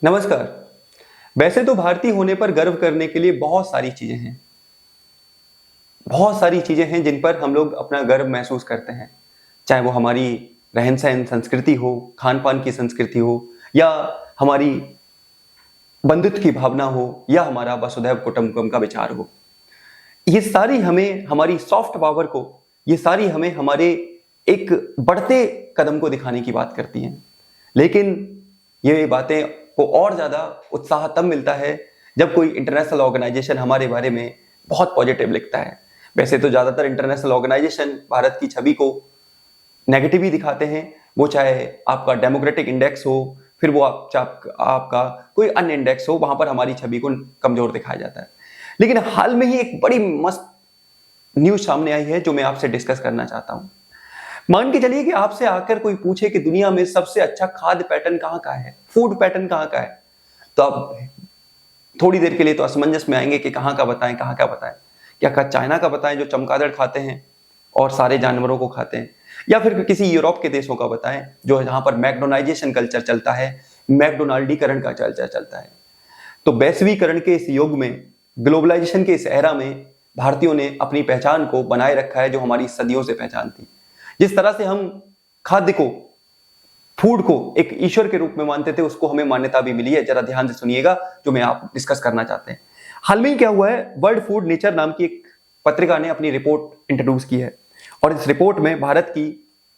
नमस्कार। वैसे तो भारतीय होने पर गर्व करने के लिए बहुत सारी चीजें हैं। बहुत सारी चीजें हैं जिन पर हम लोग अपना गर्व महसूस करते हैं। चाहे वो हमारी रहन-सहन संस्कृति हो, खान-पान की संस्कृति हो या हमारी बंधुत्व की भावना हो या हमारा वसुधैव कुटुंबकम का विचार हो। ये सारी हमें हमारी सॉफ्ट पावर को, ये सारी हमें हमारे एक बढ़ते कदम को दिखाने की बात करती हैं। लेकिन ये बातें को और ज़्यादा उत्साह तब मिलता है जब कोई इंटरनेशनल ऑर्गेनाइजेशन हमारे बारे में बहुत पॉजिटिव लिखता है। वैसे तो ज़्यादातर इंटरनेशनल ऑर्गेनाइजेशन भारत की छवि को नेगेटिव ही दिखाते हैं। वो चाहे आपका डेमोक्रेटिक इंडेक्स हो, फिर वो आपका कोई अन्य इंडेक्स हो, वहां पर हमारी छवि को कमजोर दिखाया जाता है। लेकिन हाल में ही एक बड़ी मस्त न्यूज सामने आई है जो मैं आपसे डिस्कस करना चाहता हूं। मान के चलिए कि आपसे आकर कोई पूछे कि दुनिया में सबसे अच्छा खाद्य पैटर्न कहां का है, फूड पैटर्न कहां का है, तो आप थोड़ी देर के लिए तो असमंजस में आएंगे कि कहां का बताएं, कहां का बताएं। क्या चाइना का बताएं जो चमगादड़ खाते हैं और सारे जानवरों को खाते हैं, या फिर किसी यूरोप के देशों का बताएं जो जहां पर मैकडोनाइजेशन कल्चर चलता है, मैकडोनाल्डीकरण का कल्चर चलता है। तो वैश्वीकरण के इस युग में, ग्लोबलाइजेशन के इस एरा में भारतीयों ने अपनी पहचान को बनाए रखा है जो हमारी सदियों से पहचान थी। जिस तरह से हम खाद्य को, फूड को एक ईश्वर के रूप में मानते थे, उसको हमें मान्यता भी मिली है। जरा ध्यान से सुनिएगा जो मैं आप डिस्कस करना चाहते हैं। हाल में क्या हुआ है, वर्ल्ड फूड नेचर नाम की एक पत्रिका ने अपनी रिपोर्ट इंट्रोड्यूस की है और इस रिपोर्ट में भारत की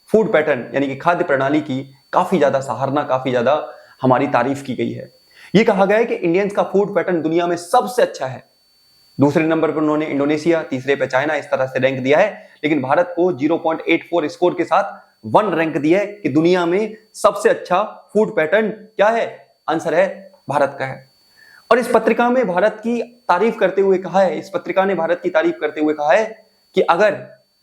फूड पैटर्न यानी कि खाद्य प्रणाली की काफी ज्यादा सराहना, काफी ज्यादा हमारी तारीफ की गई है। यह कहा गया है कि इंडियंस का फूड पैटर्न दुनिया में सबसे अच्छा है। दूसरे नंबर पर उन्होंने इंडोनेशिया, तीसरे पे चाइना, इस तरह से रैंक दिया है। लेकिन भारत को 0.84 स्कोर के साथ 1 रैंक दिया है कि दुनिया में सबसे अच्छा फूड पैटर्न क्या है। आंसर है भारत का है। और इस पत्रिका में भारत की तारीफ करते हुए कहा है, इस पत्रिका ने भारत की तारीफ करते हुए कहा है कि अगर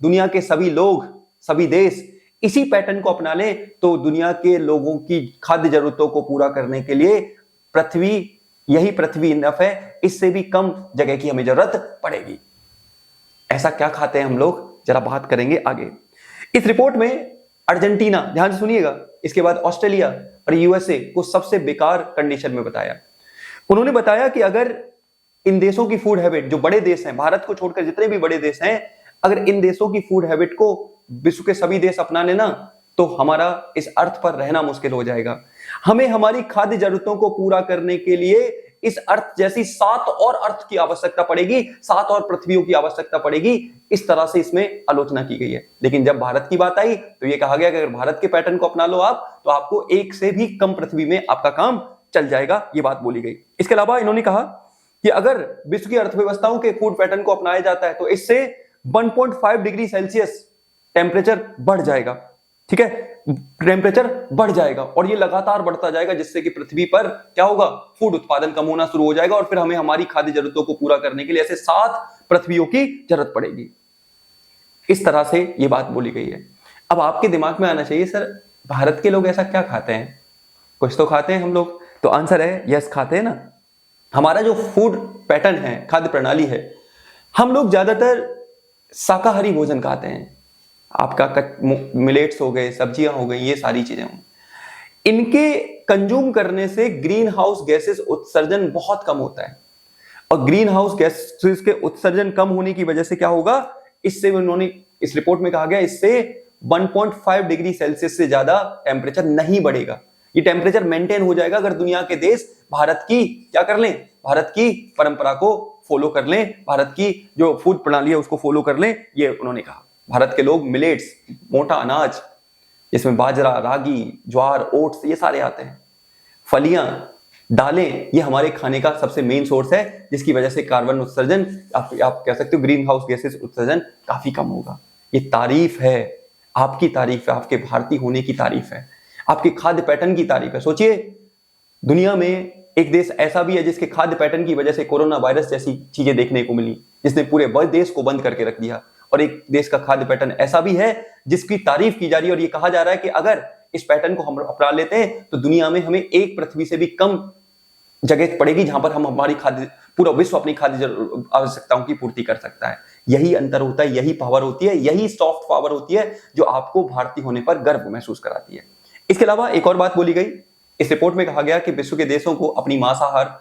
दुनिया के सभी लोग, सभी देश इसी पैटर्न को अपना ले तो दुनिया के लोगों की खाद्य जरूरतों को पूरा करने के लिए यही पृथ्वी इनफ है, इससे भी कम जगह की हमें जरूरत पड़ेगी। ऐसा क्या खाते हैं हम लोग, जरा बात करेंगे आगे। इस रिपोर्ट में अर्जेंटीना, ध्यान से सुनिएगा, इसके बाद ऑस्ट्रेलिया और यूएसए को सबसे बेकार कंडीशन में बताया। उन्होंने बताया कि अगर इन देशों की फूड हैबिट, जो बड़े देश हैं, भारत को छोड़कर जितने भी बड़े देश हैं, अगर इन देशों की फूड हैबिट को विश्व के सभी देश अपना लेना तो हमारा इस अर्थ पर रहना मुश्किल हो जाएगा। हमें हमारी खाद्य जरूरतों को पूरा करने के लिए इस अर्थ जैसी 7 और अर्थ की आवश्यकता पड़ेगी, 7 और पृथ्वियों की आवश्यकता पड़ेगी। इस तरह से इसमें आलोचना की गई है। लेकिन जब भारत की बात आई तो यह कहा गया कि अगर भारत के पैटर्न को अपना लो आप, तो आपको एक से भी कम पृथ्वी में आपका काम चल जाएगा। यह बात बोली गई। इसके अलावा इन्होंने कहा कि अगर विश्व की अर्थव्यवस्थाओं के फूड पैटर्न को अपनाया जाता है तो इससे 1.5 डिग्री सेल्सियस टेम्परेचर बढ़ जाएगा। ठीक है, टेम्परेचर बढ़ जाएगा और ये लगातार बढ़ता जाएगा, जिससे कि पृथ्वी पर क्या होगा, फूड उत्पादन कम होना शुरू हो जाएगा और फिर हमें हमारी खाद्य जरूरतों को पूरा करने के लिए ऐसे 7 पृथ्वियों की जरूरत पड़ेगी। इस तरह से ये बात बोली गई है। अब आपके दिमाग में आना चाहिए, सर भारत के लोग ऐसा क्या खाते हैं, कुछ तो खाते हैं हम लोग। तो आंसर है यस, खाते हैं ना। हमारा जो फूड पैटर्न है, खाद्य प्रणाली है, हम लोग ज्यादातर शाकाहारी भोजन खाते हैं। आपका मिलेट्स हो गए, सब्जियां हो गई, ये सारी चीजें हों। इनके कंज्यूम करने से ग्रीन हाउस गैसेस उत्सर्जन बहुत कम होता है और ग्रीन हाउस गैसेस के उत्सर्जन कम होने की वजह से क्या होगा, इससे उन्होंने इस रिपोर्ट में कहा गया इससे 1.5 डिग्री सेल्सियस से ज्यादा टेम्परेचर नहीं बढ़ेगा। ये टेम्परेचर मेंटेन हो जाएगा अगर दुनिया के देश भारत की क्या कर लें, भारत की परंपरा को फॉलो कर लें, भारत की जो फूड प्रणाली है उसको फॉलो कर लें। ये उन्होंने कहा। भारत के लोग मिलेट्स, मोटा अनाज, इसमें बाजरा, रागी, ज्वार, ओट्स, ये सारे आते हैं। फलियां, दालें, ये हमारे खाने का सबसे मेन सोर्स है, जिसकी वजह से कार्बन उत्सर्जन, आप कह सकते हो ग्रीन हाउस गैसेस उत्सर्जन काफी कम होगा। ये तारीफ है, आपकी तारीफ है, आपके भारतीय होने की तारीफ है, आपके खाद्य पैटर्न की तारीफ है। सोचिए, दुनिया में एक देश ऐसा भी है जिसके खाद्य पैटर्न की वजह से कोरोना वायरस जैसी चीजें देखने को मिली, जिसने पूरे देश को बंद करके रख दिया। और एक देश का खाद्य पैटर्न ऐसा भी है जिसकी तारीफ की जा रही है और ये कहा जा रहा है कि अगर इस पैटर्न को हम अपना लेते हैं तो दुनिया में हमें एक पृथ्वी से भी कम जगह पड़ेगी जहां पर हम हमारी खाद्य, पूरा विश्व अपनी खाद्य आवश्यकताओं की पूर्ति कर सकता है। यही अंतर होता है, यही पावर होती है, यही सॉफ्ट पावर होती है जो आपको भारतीय होने पर गर्व महसूस कराती है। इसके अलावा एक और बात बोली गई इस रिपोर्ट में कहा गया कि विश्व के देशों को अपनी मांसाहार,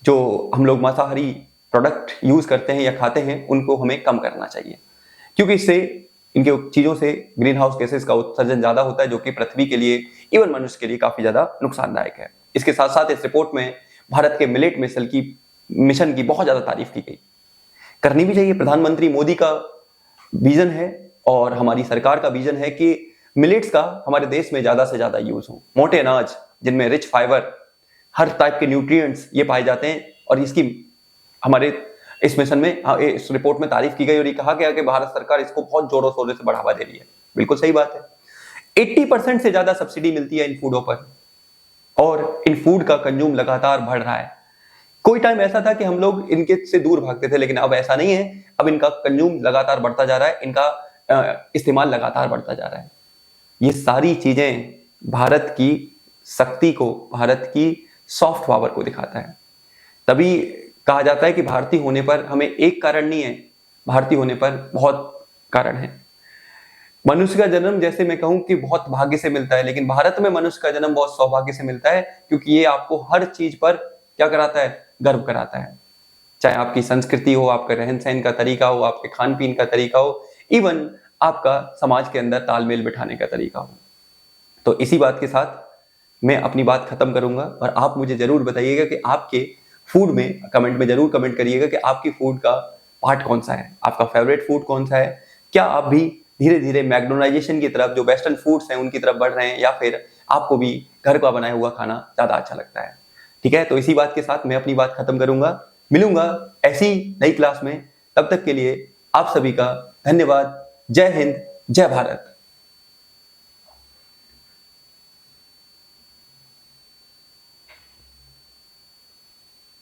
जो हम लोग मांसाहारी प्रोडक्ट यूज करते हैं या खाते हैं, उनको हमें कम करना चाहिए, क्योंकि इससे इनके चीजों से ग्रीन हाउस गैसेस का उत्सर्जन ज्यादा होता है, जो कि पृथ्वी के लिए, इवन मनुष्य के लिए काफी ज्यादा नुकसानदायक है। इसके साथ साथ इस रिपोर्ट में भारत के मिलेट मिशन की बहुत ज्यादा तारीफ की गई। करनी भी चाहिए। प्रधानमंत्री मोदी का विजन है और हमारी सरकार का विजन है कि मिलेट्स का हमारे देश में ज्यादा से ज्यादा यूज हो। मोटे अनाज जिनमें रिच फाइबर, हर टाइप के न्यूट्रिएंट्स ये पाए जाते हैं, और इसकी हमारे इस मिशन में, इस रिपोर्ट में तारीफ की गई और ये कहा गया कि भारत सरकार इसको बहुत जोरों शोरों से बढ़ावा दे रही है। बिल्कुल सही बात है। 80% से ज्यादा सब्सिडी मिलती है इन फूडों पर, और इन फूड का कंज्यूम लगातार बढ़ रहा है। कोई टाइम ऐसा था कि हम लोग इनके से दूर भागते थे, लेकिन अब ऐसा नहीं है। अब इनका कंज्यूम लगातार बढ़ता जा रहा है, इनका इस्तेमाल लगातार बढ़ता जा रहा है। ये सारी चीजें भारत की शक्ति को, भारत की सॉफ्ट पावर को दिखाता है। तभी कहा जाता है कि भारतीय होने पर हमें एक कारण नहीं है, भारतीय होने पर बहुत कारण है। मनुष्य का जन्म, जैसे मैं कहूं कि बहुत भाग्य से मिलता है, लेकिन भारत में मनुष्य का जन्म बहुत सौभाग्य से मिलता है, क्योंकि ये आपको हर चीज पर क्या कराता है, गर्व कराता है। चाहे आपकी संस्कृति हो, आपका रहन सहन का तरीका हो, आपके खान पीन का तरीका हो, इवन आपका समाज के अंदर तालमेल बिठाने का तरीका हो। तो इसी बात के साथ मैं अपनी बात खत्म करूंगा, और आप मुझे जरूर बताइएगा कि आपके फूड में, कमेंट में जरूर कमेंट करिएगा कि आपकी फूड का पार्ट कौन सा है, आपका फेवरेट फूड कौन सा है। क्या आप भी धीरे धीरे मैकडोनाइजेशन की तरफ, जो वेस्टर्न फूड्स हैं उनकी तरफ बढ़ रहे हैं, या फिर आपको भी घर का बनाया हुआ खाना ज्यादा अच्छा लगता है। ठीक है, तो इसी बात के साथ मैं अपनी बात खत्म करूंगा। मिलूंगा ऐसी नई क्लास में, तब तक के लिए आप सभी का धन्यवाद। जय हिंद, जय भारत।